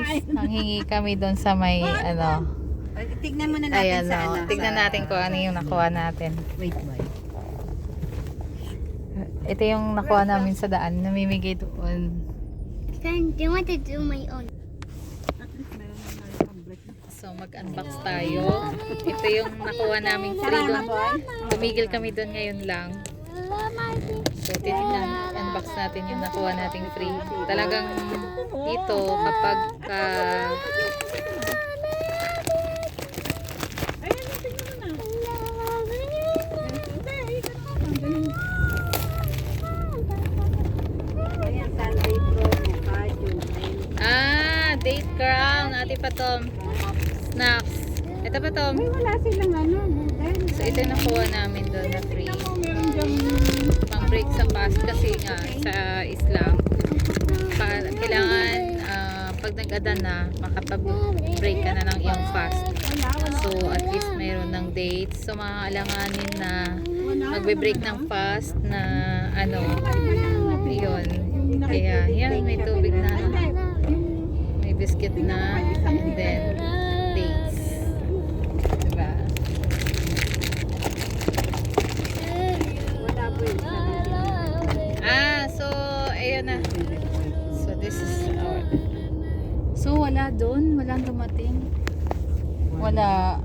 guys, nanghingi kami doon sa may ano. Tignan muna natin Ayan, sa no. ano. Tignan natin kung ano yung nakuha natin. Wait. Ito yung nakuha namin sa daan. Namimigay doon. Then, do you want to do my own? So mag-unbox tayo. Ito yung nakuha namin free doon. Tumigil kami doon ngayon lang. So titignan, unbox natin yung nakuha nating free. Talagang dito kapag Ayan, Sunday promo, Kajo. date crown, ate Patom. Snacks. Ito Patom. Ay, wala silang ano, budel. So ito yung nakuha namin doon na free. Meron dyan. Pang break sa fast kasi nga sa Islam. Kailangan pag nag-adan na makapag-break ka na ng iyong fast. So at least mayroon ng date. So makakailanganin na magbe-break ng fast na ano yun. Kaya yan, may tubig na, may biscuit na, and then dates. Diba? Wala po yun. So ayun na. So this is our... So wala doon, walang dumating. Wala.